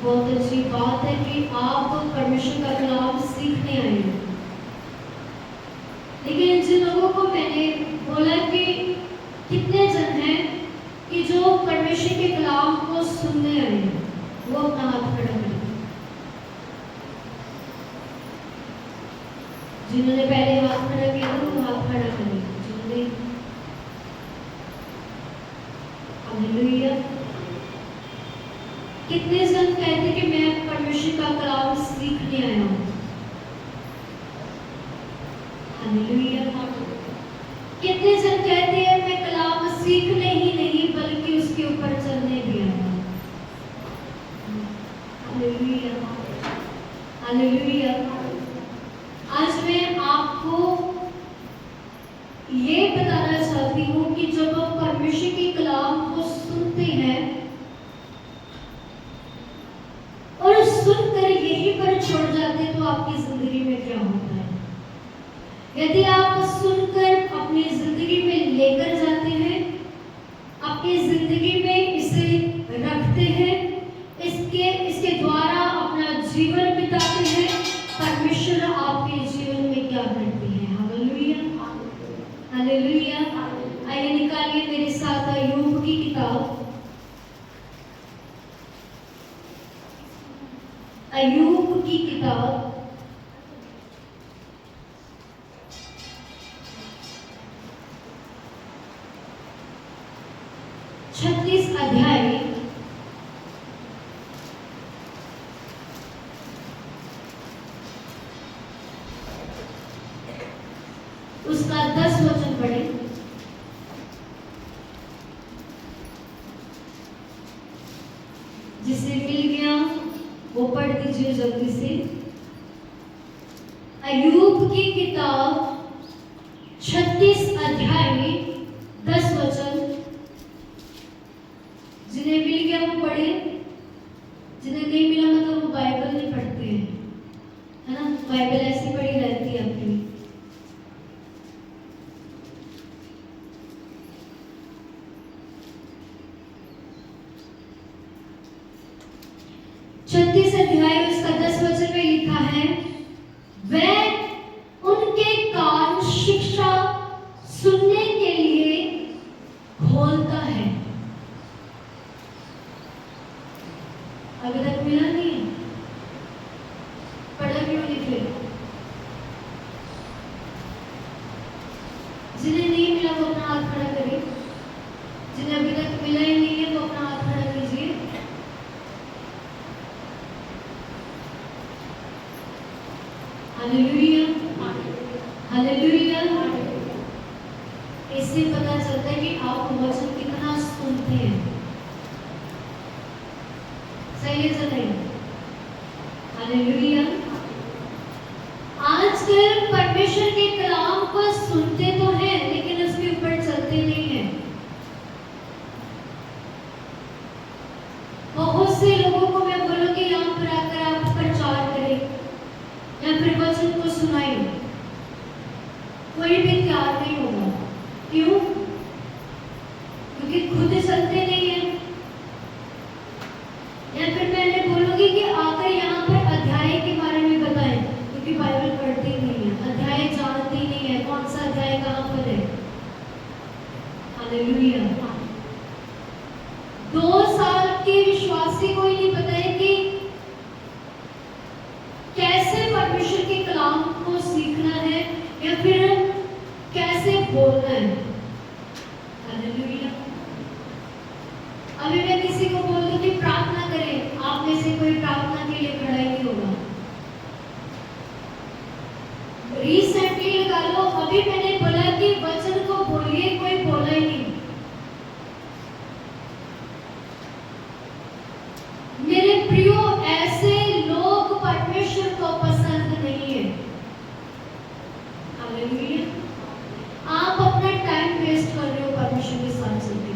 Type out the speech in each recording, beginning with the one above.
बहुत अच्छी बात है कि आप परमेश्वर का कलाम सीखने आए हैं। लेकिन जिन लोगों को मैंने बोला कि कितने जन हैं कि जो परमेश्वर के कलाम को सुनने आए हैं, वो अपना हाथ खड़ा करें। जिन्होंने पहले हाथ खड़ा किया था वो हाथ खड़ा करें। जिन्होंने हालेलुया। कितने जन कहते कि मैं परमेश्वर का कलाम सीखने आया हूँ। हालेलुया। कितने जन कहते हैं मैं कलाम सीखने ही नहीं बल्कि उसके ऊपर चलने भी आया हूँ। हालेलुया। हालेलुया। आज मैं आपको ये बताना चाहती हूँ कि जब आप परमेश्वर के कलाम को सुनते हैं और सुनकर यहीं पर छोड़ जाते हैं तो आपकी जिंदगी में क्या होता है? यदि आप सुनकर अपनी जिंदगी में लेकर जाते हैं, अपनी जिंदगी में इसे रखते हैं, इसके द्वारा अपना जीवन बिताते हैं, परमेश्वर आपके जीवन में क्या करते हैं? हालेलुया। हालेलुया। आइए निकालिए मेरे साथ अय्यूब की किताब, अय्यूब की किताब 36 अध्याय उसका 10 वचन पढ़े। जिसे मिल गया वो पढ़ दीजिए जल्दी से। अय्यूब की किताब 36 अध्याय 10 वचन। जिन्हें मिल गया वो पढ़े, जिन्हें नहीं मिला मतलब वो बाइबल नहीं पढ़ते हैं, है ना? बाइबल ऐसी पढ़ी रहती है अपनी। छत्तीस अध्याय उसका 10 वचन में लिखा है, वह उनके कान शिक्षा सुनने के लिए खोलता है। अभी तक मिला नहीं है? पढ़ा क्यों नहीं फिर? जिन्हें नहीं मिला वो अपना हाथ खड़ा करिए। जिन्हें अभी तक मिला ही नहीं है वो अपना हाथ खड़ा कीजिए। हालेलुया। हालेलुया। इससे पता चलता है कि आप वचन कितना सुनते हैं। सही है सही? हालेलुया। आजकल परमेश्वर के कलाम को सुनते तो हैं लेकिन उसके ऊपर चलते नहीं हैं। बहुत से लोगों को मैं बोलूंगी यहाँ पर आकर आप प्रचार करें या फिर वचन को सुनाएं, कोई भी तैयार नहीं होगा। क्यों? क्योंकि खुद चलते नहीं है। या फिर मैंने बोलूंगी कि आकर यहाँ पर अध्याय के बारे में बताएं, क्योंकि बाइबल पढ़ती नहीं है, अध्याय जानती नहीं है, कौन सा अध्याय कहाँ पर है। हालेलुया। 2 साल के विश्वासी को ही नहीं पता है कि कैसे परमेश्वर के कलाम को सीखना है या फिर कैसे बोलना है। हालेलुया। अभी मैं किसी को बोल दूं कि प्रार्थना करें, आप में से कोई प्रार्थना के लिए खड़ा ही नहीं होगा। रिसेंटली लगा लो, अभी मैंने बोला कि वचन को बोलिए, कोई बोला ही नहीं। मेरे प्रियो, ऐसे लोग परमेश्वर को पसंद नहीं है। हालेलुया। आप अपना टाइम वेस्ट कर रहे हो परमेश्वर के साथ चलते।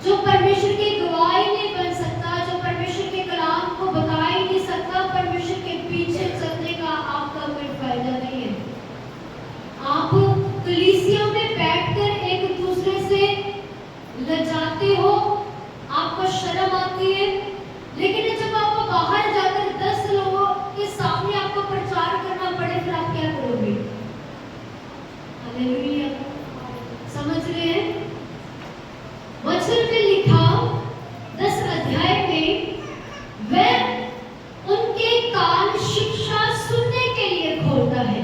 जो परमेश्वर की गवाही नहीं बन सकता, जो परमेश्वर के कलाम को बता ही नहीं सकता, परमेश्वर के पीछे चलने का आपका कोई फायदा नहीं है। आप कलीसिया में बैठकर एक दूसरे से लजाते हो, आप आपको शर्म आती है, लेकिन जब आपको बाहर जाकर 10 लोगों के सामने आपको प्रचार करना पड़े, फिर आप क्या करोगे? हालेलुया, समझ रहे हैं? वचन में लिखा 10 अध्याय में, वह उनके कान शिक्षा सुनने के लिए खोलता है।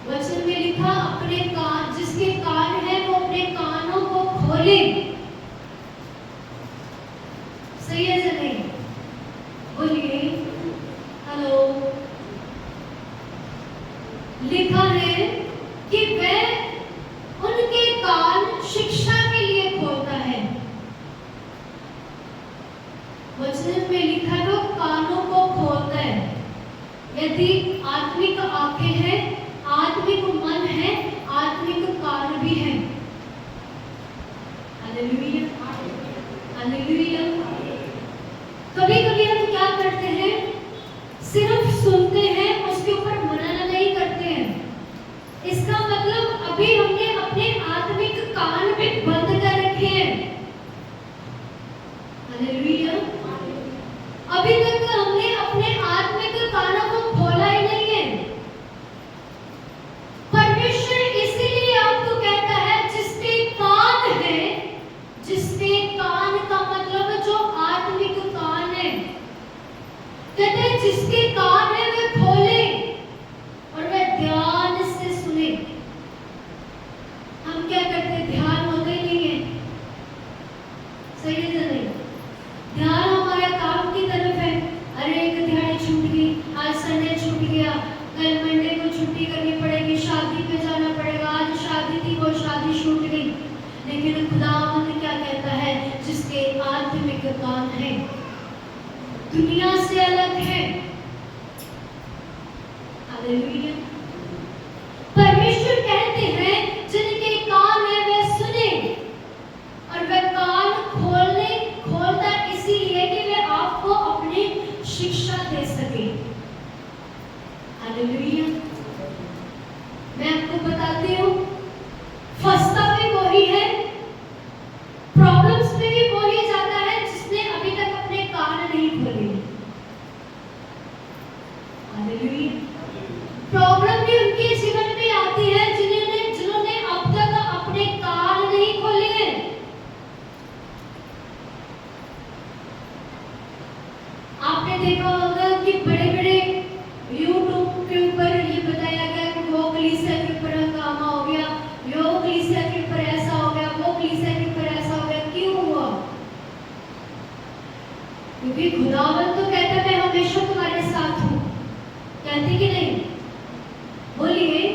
वचन में लिखा अपने कान, जिसके कान है वो अपने कानों को खोले। सही है या नहीं? बोलिए हेलो। लिखा है कि वह उनके कान शिक्षा के लिए खोलता है। वचन में लिखा है वो कानों को खोलता है। यदि आत्मिक आंखें हैं, आत्मिक मन है, आत्मिक कान भी है। Hallelujah, hallelujah. कभी कभी हम क्या करते हैं, सिर्फ सुनते हैं, उसके ऊपर मनन नहीं करते हैं। इसका मतलब अभी हमने अपने आत्मिक कान भी बंद कर रखे हैं। हालेलुया। अभी तक हमने अपने आत्मिक कानों को खोला ही नहीं है। परमेश्वर इसीलिए आपको कहता है जिसके कान है, जिसके कान का मतलब जो आत्मिक कान है, कहते हैं जिसके कान है वे खोले और वे ध्यान से सुने। हम क्या करते हैं? ध्यान होता ही नहीं है। सही है या नहीं? ध्यान हमारा काम की तरफ है। अरे एक दिहाड़ी छूट गई, आज संडे छूट गया, कल मंडे को छुट्टी करनी पड़ेगी, शादी पे जाना पड़ेगा, आज शादी थी वो शादी छूट गई। लेकिन खुदावंद क्या कहता है? जिसके आत्मिक कान है, दुनिया से अलग है। हालेलुया। परमेश्वर कहते हैं जिनके कान है वे सुने, और वह कान खोलता इसीलिए कि वे आपको अपनी शिक्षा दे सके। हालेलुया। मैं आपको बताती हूँ, फंसता भी वही है, प्रॉब्लम्स में भी वही जाता है जिसने अभी तक अपने कान नहीं खोले। हालेलुया। प्रॉब्लम भी उनके जीवन में आती है जिन्होंने अब तक अपने कान नहीं खोले हैं। आपने देखा होगा कि बड़े-बड़े YouTube के ऊपर ये बताया गया कि वो कलीसिया के ऊपर हंगामा हो गया, यो कलीसिया के ऊपर ऐसा हो गया, वो कलीसिया के ऊपर ऐसा हो गया। क्यों हुआ? क्योंकि खुदावंद तो कहता है मैं हमेशा तुम्हारे साथ हूँ। कहते कि नहीं? बोलिए।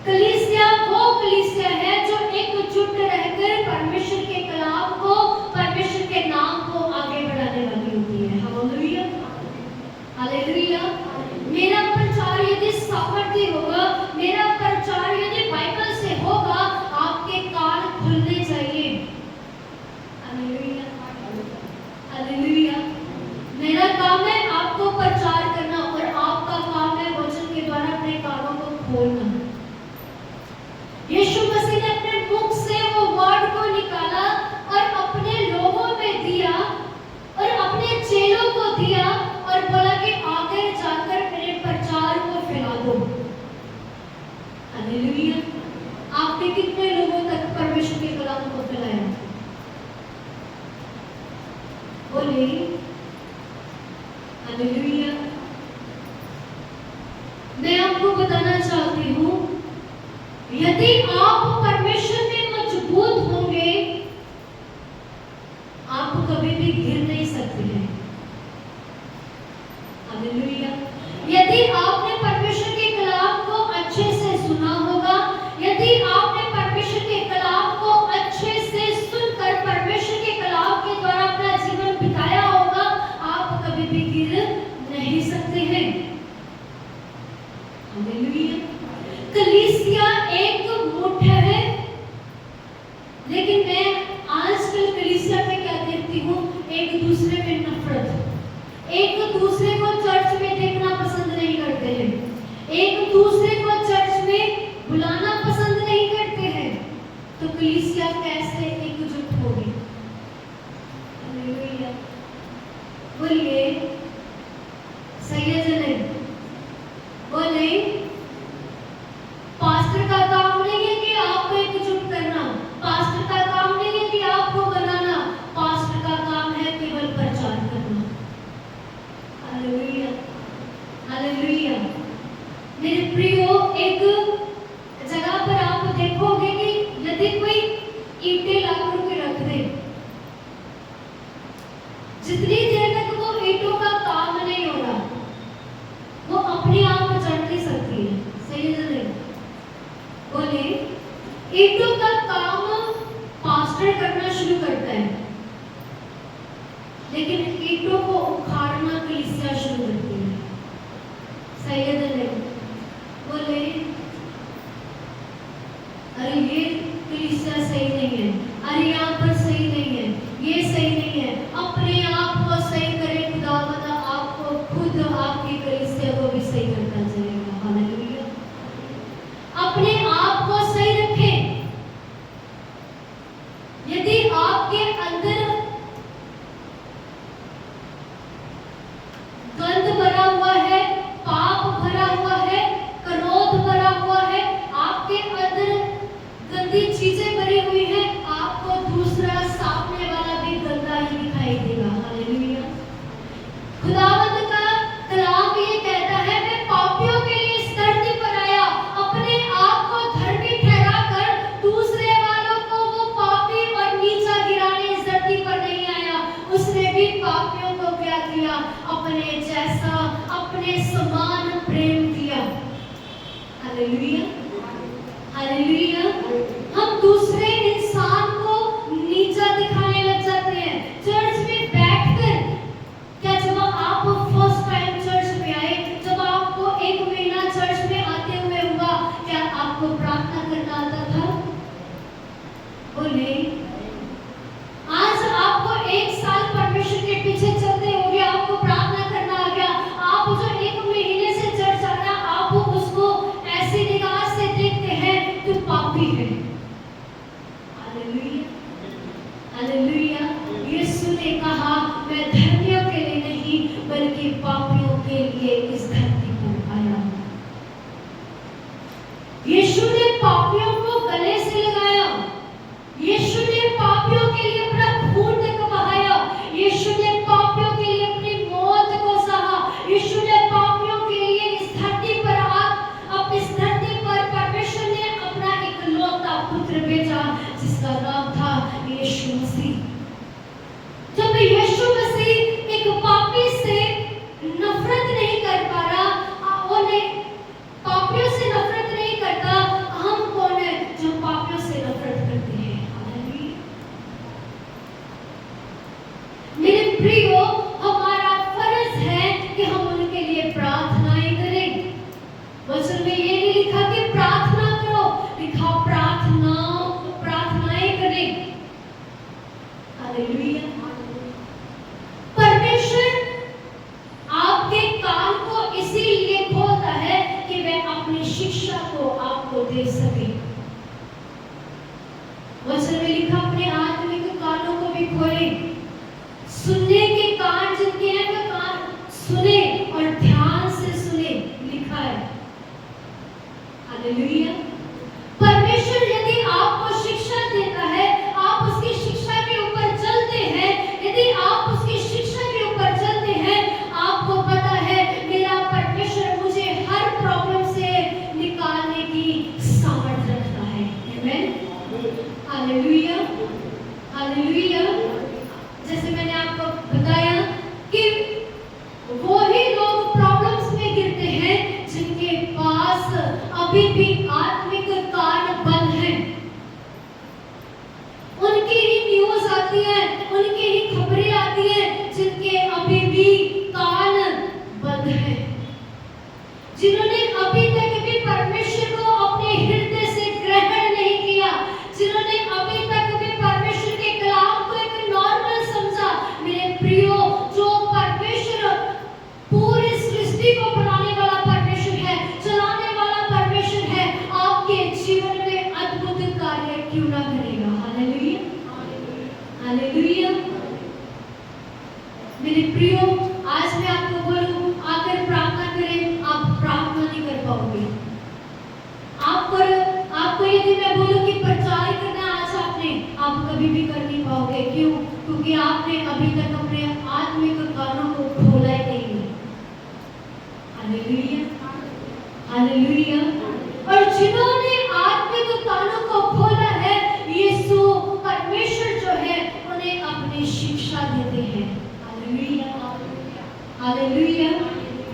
कलीसिया वो कलीसिया है जो एकजुट रहकर परमेश्वर के कलाम को, परमेश्वर के नाम को आगे बढ़ाने वाली होती है। Hallelujah, hallelujah. मेरा प्रचार यदि सामर्थ्य होगा, मेरा प्रचार यदि बाइबल से होगा, आपके कान खुलने चाहिए। Hallelujah, hallelujah. मेरा काम है आपको प्रचार करना, और आपका काम है वचन के द्वारा अपने कानों को खोलना। यीशु मसीह ने अपने मुख से वो वर्ड को निकाला और अपने लोगों में दिया और अपने चेलों को दिया और बोला कि आगे जाकर मेरे प्रचार को फैला दो। हालेलुया। आपने कितने लोगों तक परमेश्वर के कलाम को फैलाया? बोलिए। हालेलुया। मैं आपको बताना चाहती हूँ, यदि आप परमेश्वर में मजबूत होंगे, आप कभी भी गिर नहीं सकते हैं। हालेलुया। यदि आपने परमेश्वर के कलाम को अच्छे से सुना होगा, यदि आपने परमेश्वर के कलाम को अच्छे से सुनकर परमेश्वर के कलाम के द्वारा अपना जीवन बिताया होगा, आप कभी भी गिर नहीं सकते हैं। हालेलुया। कलीसिया एक मुठ है, लेकिन मैं आजकल कलीसिया में क्या देखती हूँ? एक दूसरे में नफरत। एक दूसरे को चर्च में देखना पसंद नहीं करते हैं, एक दूसरे को चर्च में बुलाना पसंद नहीं करते हैं। तो कलीसिया कलीसिया कैसे एकजुट होगी? हालेलुया। बोलिए, सही है या नहीं? बोले, पास्टर का काम नहीं है कि आपको एकजुट करना, पास्टर का काम नहीं है कि आपको बनाना, पास्टर का काम है केवल प्रचार करना। Hallelujah, hallelujah. मेरे प्रियो, एक जगह पर आप देखोगे कि यदि कोई ईंटें लाकर के रख दे, जितनी देर तक वो ईंटों का काम नहीं हो रहा, वो अपने आप चढ़ नहीं सकती है। सही है नहीं? बोले, ईंटों का काम पास्टर करना शुरू करता है, लेकिन ईंटों को उखाड़ना कलीसिया शुरू करती है। सही है नहीं? बोले, अरे ये कलीसिया सही नहीं है, अरे यहाँ पर सही नहीं है, ये सही नहीं है। अपने आप को सही करे खुदावंद, आपको खुद आपकी कलीसिया को भी सही करता जाएगा। हालेलुया। अपने आप को सही रखें। यदि आपके अंदर गंद भरा हुआ है, पाप भरा हुआ है, क्रोध भरा हुआ है, आपके अंदर गंदी चीजें भरी हुई हैं, आपको दूसरा सामने वाला भी गंदा ही दिखाई देगा। हालेलुया। खुदावंद का कलाम ये कहता है, मैं पापियों के लिए इस धरती पर आया, अपने आप को धर्मी ठहराकर दूसरे वालों को वो पापी और नीचा गिराने इस धरती पर नहीं आया। उसने भी पापियों को क्या किया? अपने जैसा, अपने समान प्रेम किया। Hallelujah, hallelujah. हम दूसरे इंसान को नीचा दिखाने लग जाते हैं। चर्च में बैठकर, क्या जब आप फर्स्ट टाइम चर्च में आए, जब आपको 1 महीना चर्च में आते हुए हुआ, क्या आपको प्रार्थना करना आता था? बोले, आज आपको 1 साल परमेश्वर के पीछे चलते हो गया, आपको प्रार्थना करना आ गया। आप जो 1 महीने से चर्च आ रहा, आप उसको ऐसी निगाह से देखते हैं तो पापी है। Hallelujah, hallelujah. यीशु ने कहा, मैं धर्मियों के लिए नहीं बल्कि पापियों के लिए इस धरती पर आया हूं। यीशु ने पापियों को गले से लगाया, यीशु ने पापियों के लिए अपना खून तक बहाया, यीशु ने पापियों के लिए अपनी मौत को सहा, यीशु ने पापियों के लिए इस धरती पर अब इस धरती पर परमेश्वर ने अपना इकलौता पुत्र भेजा, जिसका नाम था यीशु मसीह। जब यीशु मसीह एक पापी से नफरत नहीं कर पा रहा, उन्हें पापियों से नफरत नहीं करता, हम कौन है जो पापियों से नफरत करते हैं? हालेलुया। मेरे प्रियो, हमारा फर्ज है कि हम उनके लिए प्रार्थनाएं करें। वचन में ये नहीं लिखा कि प्रार्थना करो, लिखा प्रार्थनाएं करें। हालेलुया। परमेश्वर आपके कान को इसीलिए खोलता है कि वह अपनी शिक्षा को आपको दे सके। वचन में लिखा, अपने आत्मिक कानों को भी खोले, सुनने के कान जिनके हैं वो कान सुने और ध्यान से सुने, लिखा है। हालेलुया। परमेश्वर यदि आपको शिक्षा देता है, आप उसकी शिक्षा के ऊपर चलते हैं, यदि आप उसकी शिक्षा के ऊपर चलते हैं, आपको पता है मेरा परमेश्वर मुझे हर प्रॉब्लम से निकालने की सामर्थ्य रखता है। आमीन। Hallelujah, hallelujah. जैसे मैंने आपको बताया कि वो ही लोग प्रॉब्लम्स में गिरते हैं जिनके पास अभी भी आत्मिक कान बंद हैं। उनकी ही न्यूज़ आती है, उनकी ही खबरें आती हैं जिनके अभी भी कान बंद हैं, जिन्होंने अभी तक भी परमेश्वर को अपने हृदय से ग्रहण नहीं किया, जिन्होंने अभी तक भी परमेश्वर के कलाम को एक नॉर्मल समझा। मेरे प्रियो, जो परमेश्वर पूरी सृष्टि को बनाने वाला परमेश्वर है, चलाने वाला परमेश्वर है, आपके जीवन में अद्भुत कार्य क्यों ना करेगा? हालेलुया। कभी भी कर नहीं पाओगे। क्यों? क्योंकि आपने अभी तक अपने आत्मिक कानों को खोला ही नहीं है। Hallelujah, hallelujah. और जिन्होंने आत्मिक कानों को खोला है, यीशु परमेश्वर जो है उन्हें अपनी शिक्षा देते हैं। Hallelujah, hallelujah.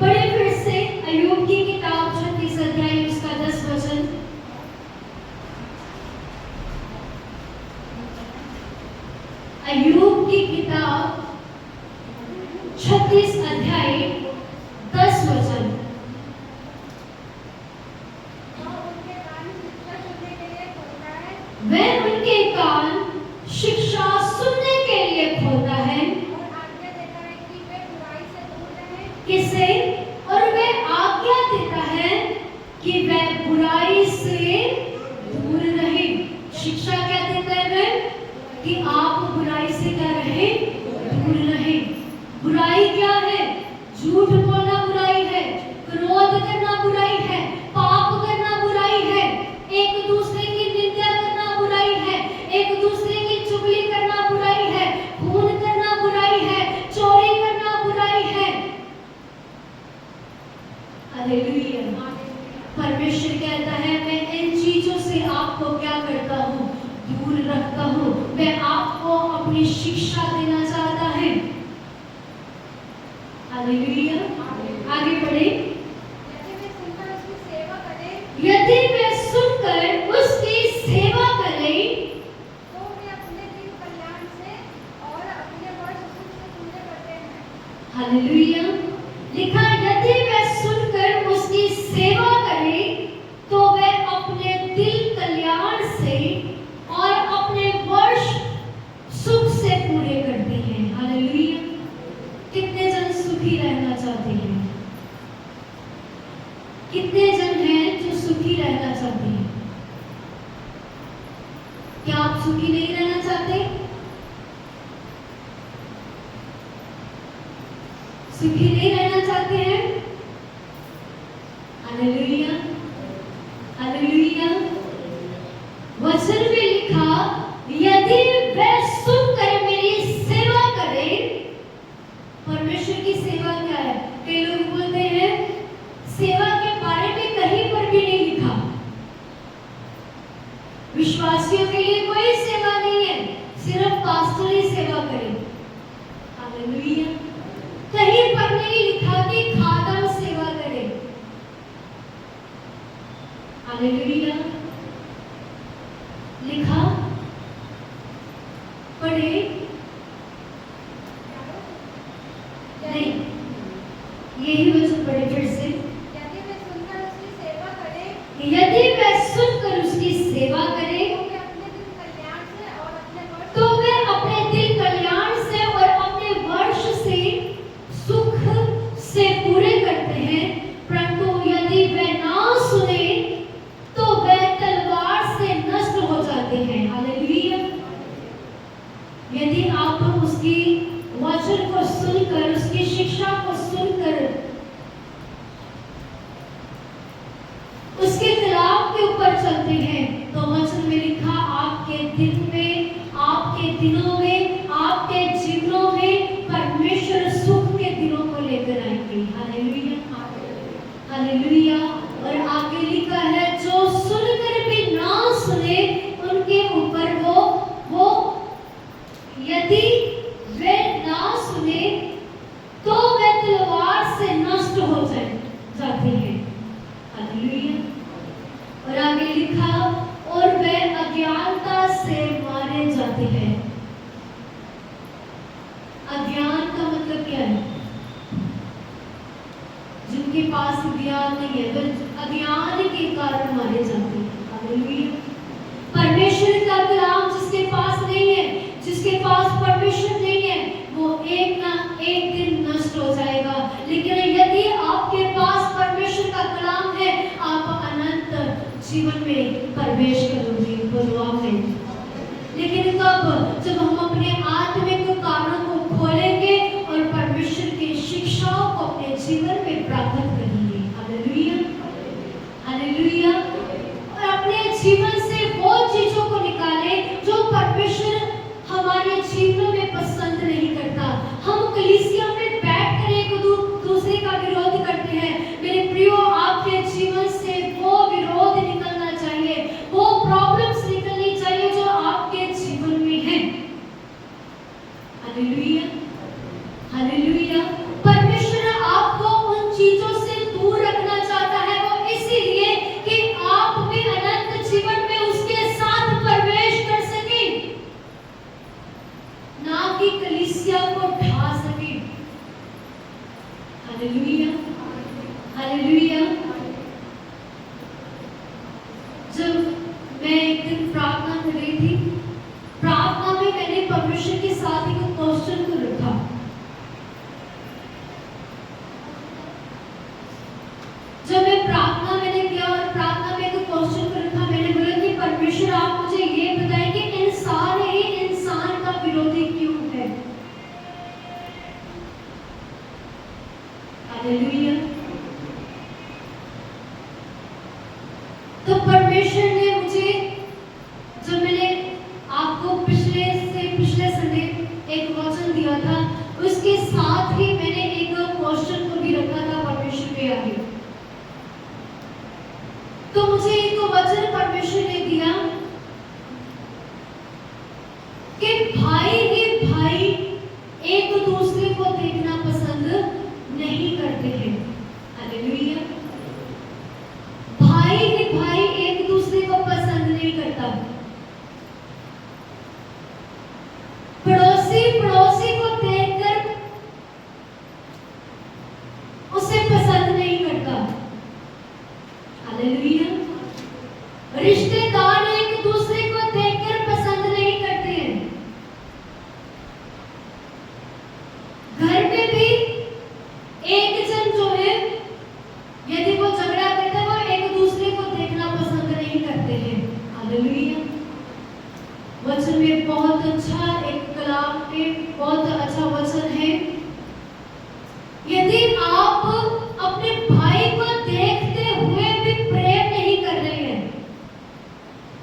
पढ़े फिर से अय्यूब की किताब 36 अध्याय उसका 10 वचन। अय्यूब की किताब 36 अध्याय 10 वचन। वह उनके कान शिक्षा सुनने के लिए खोलता है। किसे? और वह आज्ञा देता है कि वह बुराई से दूर रहे। शिक्षा क्या देता है वह? कि आप बुराई से क्या रहे? दूर रहे। बुराई क्या है? झूठ बोलना बुराई है, क्रोध करना बुराई है, पाप करना बुराई है, एक दूसरे की निंदा करना बुराई है, एक दूसरे की चुगली करना बुराई है, खून करना बुराई है, चोरी करना बुराई है। हालेलुया। परमेश्वर कहता है मैं इन चीजों से आपको क्या करता हूँ? दूर रखता हूँ। मैं आपको अपनी शिक्षा देना चाहता है। हालेलुया। आगे बढ़े। यदि वे सुनकर उसकी सेवा करें तो वे अपने दिल कल्याण से और अपने वर्ष सुख से पूरे करते हैं। हालेलुया। लिखा यदि वे सुनकर उसकी सेवा करें तो वे अपने दिल कल्याण से और अपने वर्ष सुख से पूरे करते हैं। हालेलुया। कितने जन सुखी रहना चाहते हैं? कितने जन हैं जो सुखी रहना चाहते हैं? क्या आप सुखी नहीं रहना चाहते? सुखी नहीं रहना चाहते हैं? Hallelujah, hallelujah. वचन में लिखा यदि वे सुनकर मेरी सेवा करें। परमेश्वर की सेवा क्या है? कई लोग बोलते हैं सेवा के बारे में कहीं पर भी नहीं लिखा। विश्वासियों के लिए कोई सेवा नहीं है, सिर्फ पास्टर ही सेवा करे। हालेलुया। कहीं पर नहीं लिखा कि खादम सेवा करे। हालेलुया। लिखा पढ़े नहीं, यही वचन पढ़े फिर से। यदि वे सुनकर उसकी सेवा करें यदि वे सुनकर उसकी सेवा करें तो वे अपने दिल कल्याण से और अपने वर्ष तो वे अपने दिल कल्याण से और अपने वर्ष से सुख से पूरे करते हैं। परंतु यदि वे ना सुने तो वे तलवार से नष्ट हो जाते हैं। हालेलुया। यदि आप उसकी वचन को सुनकर, उसकी शिक्षा को सुनकर उसके खिलाफ के ऊपर चलते हैं तो वचन में लिखा आपके दिन में, आपके दिनों में, आपके जीवनों में परमेश्वर सुख के दिनों को लेकर आएंगे। Hallelujah, hallelujah. और आगे लिखा है जो सुनकर भी ना सुने उनके ऊपर वो यदि वे ना सुने तो वे तलवार से नष्ट हो जाते हैं। हालेलुया। और आगे लिखा और वे अज्ञानता से मारे जाते हैं। अज्ञान का मतलब क्या है? जिनके पास ज्ञान नहीं है वे अज्ञान के कारण मारे जाते हैं। हालेलुया। परमेश्वर का कलाम जिसके पास नहीं है, जिसके पास परमेश्वर नहीं है, वो एक ना एक दिन नष्ट हो जाएगा। लेकिन यदि आपके पास परमेश्वर का कलाम है, आप अनंत जीवन में प्रवेश करोगे। बोलो आमीन। लेकिन कब? जब हम कलीसिया में बैठकर एक दूसरे का विरोध करते हैं। मेरे प्रियो, आपके जीवन से वो विरोध निकलना चाहिए, वो प्रॉब्लम्स निकलनी चाहिए जो आपके जीवन में है। Hallelujah, hallelujah. परमेश्वर आपको उन चीजों से दूर रखना चाहता है, वो इसीलिए कि आप भी अनंत जीवन में उसके साथ प्रवेश कर सके, ना कि कलीसिया को ढा सके। Hallelujah, hallelujah. जब मैं एक दिन प्रार्थना कर रही थी, प्रार्थना में मैंने परमेश्वर के साथ एक क्वेश्चन को रखा। जब मैं प्रार्थना मैंने किया और प्रार्थना में एक क्वेश्चन को रखा, मैंने बोला कि परमेश्वर आप मुझे ये बताएं कि इंसान ही इंसान का विरोधी क्यों है। हालेलुया। तो परमेश्वर ने मुझे, जब मैंने आपको पिछले संडे एक वचन दिया था, उसके साथ ही मैंने एक क्वेश्चन को भी रखा था परमेश्वर के आगे। तो मुझे एक वचन परमेश्वर ने दिया कि भाई ही भाई एक दूसरे को देखना पसंद नहीं करते हैं। हालेलुया। भाई ही भाई एक दूसरे को पसंद नहीं करता। पड़ोसी पड़ोसी को देखकर उसे पसंद नहीं करता। हालेलुया। रिश्तेदार एक दूसरे को देखकर पसंद नहीं करते हैं। घर में भी एक जन जो है, यदि वो झगड़ा करता है, वो एक दूसरे को देखना पसंद नहीं करते हैं। हालेलुया। वचन में बहुत अच्छा, एक कलाम में बहुत अच्छा वचन है। यदि आप अपने भाई को देखते हुए भी प्रेम नहीं कर रहे हैं,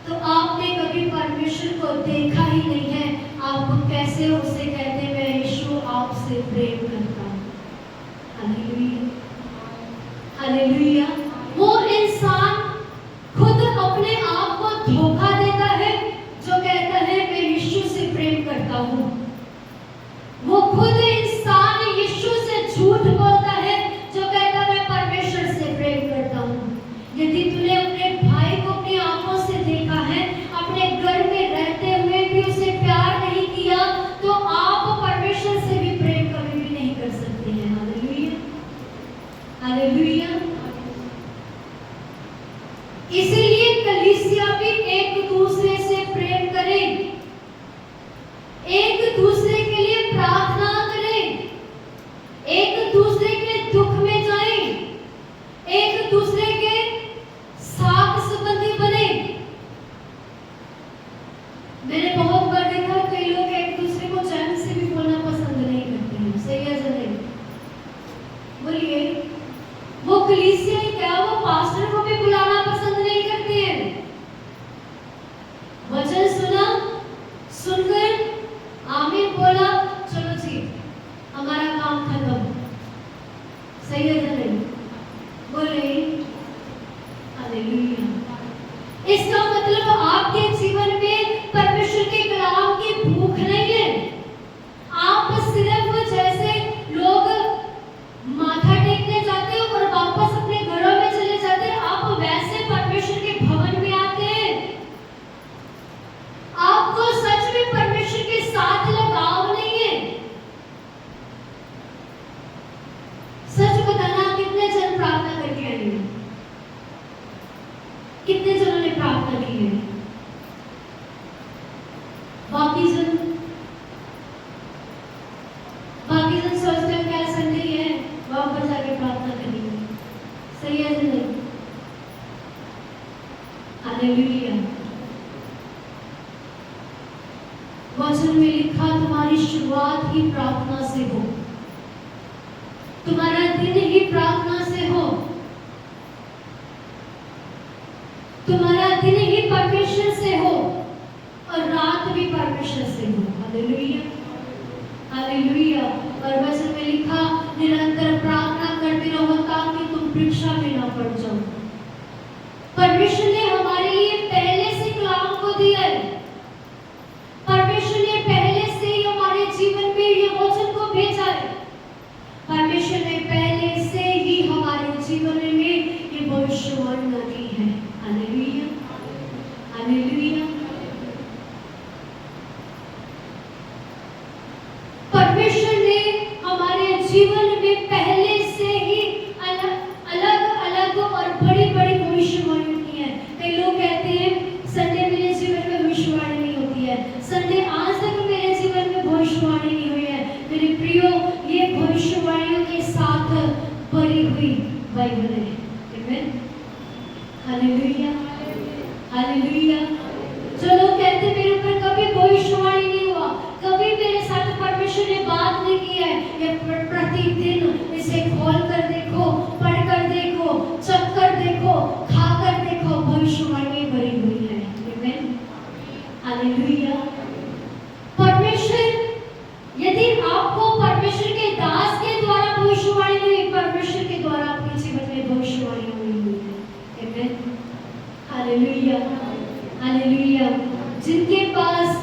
तो आपने कभी परमेश्वर को देखा ही नहीं है। आप कैसे उसे कहते मैं यीशु आपसे प्रेम करता हूं। Hallelujah, hallelujah. वो इंसान खुद अपने आप को धोखा देता है जो कहता है मैं यीशु से प्रेम करता हूं। वो खुद इंसान यीशु से झूठ बोलता है जो कहता है मैं परमेश्वर से प्रेम करता हूं। यदि तूने अपने भाई को अपनी आंखों से देखा है, अपने घर में रहते हुए भी उसे प्यार नहीं किया, तो आप परमेश्वर से भी प्रेम कभी भी नहीं कर सकते हैं। Hallelujah, hallelujah. इसीलिए कलीसिया भी एक दूसरे से प्रेम करें, एक दूसरे के लिए प्रार्थना करें, एक दूसरे के दुख में जाएं, एक दूसरे के साथ संबंधी बने। मैंने बहुत बार देखा कई लोग एक दूसरे को चैन से भी बोलना पसंद नहीं करते हैं। सही है या नहीं? बोलिए। वो कलीसिया ही क्या, वो पास्टर को भी बुलाना पसंद नहीं करते हैं। वचन सुना, सुनकर आमीन बोला, चलो जी हमारा काम खत्म। सही है या नहीं? बोले। हालेलुया। इसका मतलब आपके जीवन में परमेश्वर के कलाम की भूख नहीं है। आप सिर्फ जैसे लोग माथा टेकने जाते हैं और वापस अपने घरों में चले जाते हैं, आप वैसे परमेश्वर के भवन में आते हैं। आपको सच में परमेश्वर के साथ लगाव नहीं है। सच बताना, कितने जन प्रार्थना करके आए हैं? कितने जनों ने प्रार्थना की है? बाकी जन सोचते हैं क्या संडे है, वहां पर जाके प्रार्थना करेंगे। सही है या नहीं? हालेलुया। वचन में लिखा तुम्हारी शुरुआत ही प्रार्थना से हो, तुम्हारा दिन ही प्रार्थना से हो, तुम्हारा दिन ही परमेश्वर से हो और रात भी परमेश्वर से हो। Hallelujah, hallelujah. और वचन में लिखा, निरंतर प्रार्थना करते रहो ताकि तुम परीक्षा में ना पड़ जाओ। परमेश्वर ने हमारे लिए पहले से कलाम को दिया है। परमेश्वर ने पहले से ही हमारे जीवन में ये वचन को भेजा है। परमेश्वर ने पहले से ही हमारे जीवन में ये भविष्यवाणी की है। Hallelujah, hallelujah. परमेश्वर ने हमारे जीवन में पहले से ही अलग अलग और बड़ी बड़ी भविष्यवाणी की है। कई लोग कहते हैं संडे मेरे जीवन में भविष्यवाणी नहीं होती है, संडे आज तक मेरे जीवन में भविष्यवाणी नहीं हुई है। मेरे प्रियो, ये भविष्यवाणियों के साथ भरी हुई बाइबल है। आमीन, हालेलुया, हालेलुया। जो लोग कहते मेरे ऊपर कभी भविष्यवाणी नहीं हुआ, कभी मेरे साथ परमेश्वर ने बात नहीं की है, ये प्रतिदिन इसे खोल कर देखो, पढ़ कर देखो, चख कर देखो, खा कर देखो, भविष्यवाणी भरी हुई है। आमीन, हालेलुया। परमेश्वर, यदि आपको परमेश्वर के दास के द्वारा भविष्यवाणी हुई, परमेश्वर के द्वारा आपके जीवन में भविष्यवाणी हुई है। आमीन, हालेलुया, हालेलुया। जिनके पास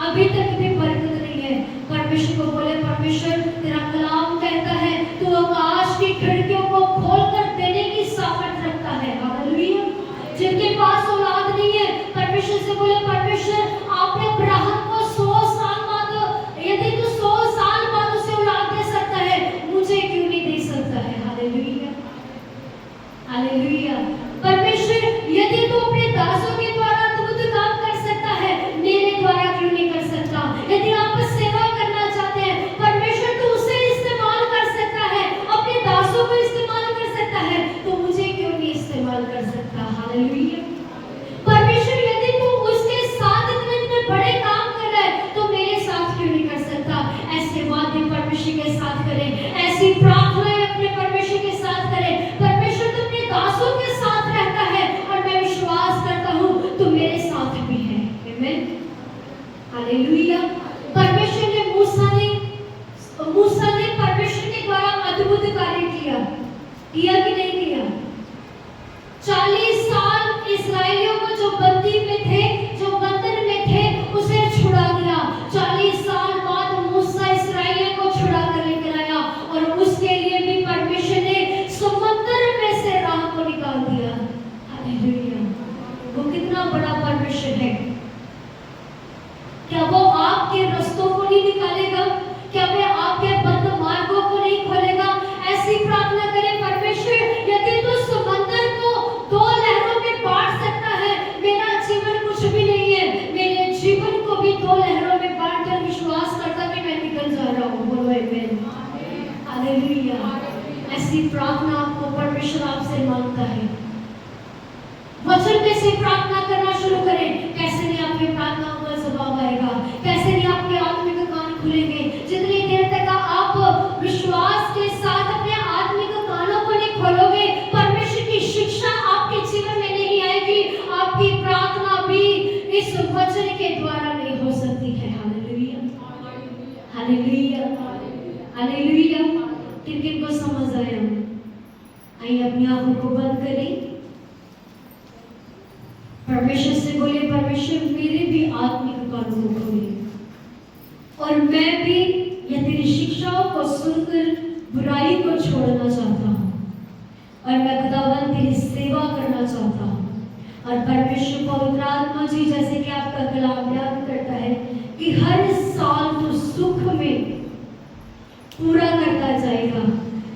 अभी तक भी बरकत नहीं है, परमेश्वर को बोले, परमेश्वर तेरा कलाम कहता है तू आकाश की खिड़कियों को खोल कर देने की सामर्थ्य रखता है। हालेलुया। जिनके पास औलाद नहीं है, परमेश्वर से बोले, परमेश्वर आपने अब्राहम को 100 साल बाद, यदि तू 100 साल बाद उसे औलाद दे सकता है, मुझे क्यों नहीं दे सकता है। Hallelujah, hallelujah. परमेश्वर, यदि तू अपने दासों के द्वारा अद्भुत काम कर सकता है, मेरे द्वारा क्यों नहीं कर सकता। यदि आप सेवा करना चाहते हैं, परमेश्वर तो उसे इस्तेमाल कर सकता है, अपने दासों को इस्तेमाल कर सकता है, तो मुझे क्यों नहीं इस्तेमाल कर सकता। हालेलुया। परमेश्वर, यदि तू उसके साथ इतने बड़े काम कर रहा है, तो मेरे साथ क्यों नहीं कर सकता। ऐसे वादे परमेश्वर के साथ करें, ऐसी प्रार्थनाएं अपने परमेश्वर के साथ करें। परमेश्वर तो अपने दासों के साथ रहता है और मैं विश्वास करता हूँ तो मेरे साथ भी है। आमीन, हालेलुया। परमेश्वर ने मूसा ने परमेश्वर के द्वारा अद्भुत कार्य किया कि नहीं किया। 40 साल इस्राएलियों को जो बंदी में थे, जो बंधन में थे, उसे छुड़ा दिया। 40 साल बाद मूसा इस्राएलियों को छुड़ा कर लेकर आया और उसके लिए भी परमेश्वर ने समुद्र में से राह को निकाल दिया। हालेलुया। वो कितना बड़ा परमेश्वर है। क्या वो आपके रास्तों को नहीं निकालेगा? क्या वे आपके बंद मार्गों को नहीं खोलेगा? ऐसी प्रार्थना करें, परमेश्वर, यदि तू समंदर को 2 लहरों में बांट सकता है, मेरा जीवन कुछ भी नहीं है, मेरे जीवन को भी 2 लहरों में बांट कर विश्वास करता कि मैं निकल जा रहा हूँ। बोलो आमीन, हालेलुया। ऐसी प्रार्थना आपको परमेश्वर आपसे मांगता है। वचन में से प्रार्थना करना शुरू करें। कैसे नहीं आपकी प्रार्थनाओं का जवाब आएगा, कैसे नहीं आपके आत्मिक कान खुलेंगे। जितनी देर तक आप विश्वास के साथ अपने आत्मिक कानों को नहीं खोलोगे, परमेश्वर की शिक्षा आपके जीवन में नहीं आएगी। आपकी प्रार्थना भी इस वचन के द्वारा नहीं हो सकती है। Hallelujah, hallelujah, hallelujah. किन को समझ आया? आइए अपनी आंखों को बंद करें, परमेश्वर से बोले, परमेश्वर मेरे भी आत्मिक कानों को खोले और मैं भी यह तेरी शिक्षाओं को सुनकर बुराई को छोड़ना चाहता हूँ और मैं खुदावन तेरी सेवा करना चाहता हूँ। और परमेश्वर पवित्र आत्मा जी, जैसे कि आपका कलाम याद करता है कि हर साल तो सुख में पूरा करता जाएगा।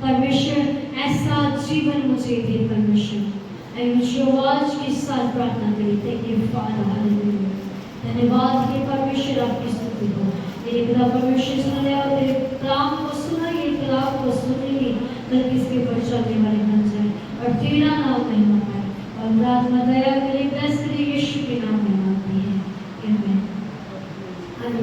परमेश्वर ऐसा जीवन मुझे दे। परमेश्वर आज के साथ प्रार्थना करें। Thank you father, hallelujah. धन्यवाद हे परमेश्वर, आपकी स्तुति हो। मेरे पिता परमेश्वर सुन ले और तेरे कलाम को सुना, ये कलाम को सुनेंगे बल्कि इसके ऊपर चलने वाले बन जाए और तेरा नाम महिमा पाए। और आत्मा दया करे, ब्लेस करे यीशु के नाम में।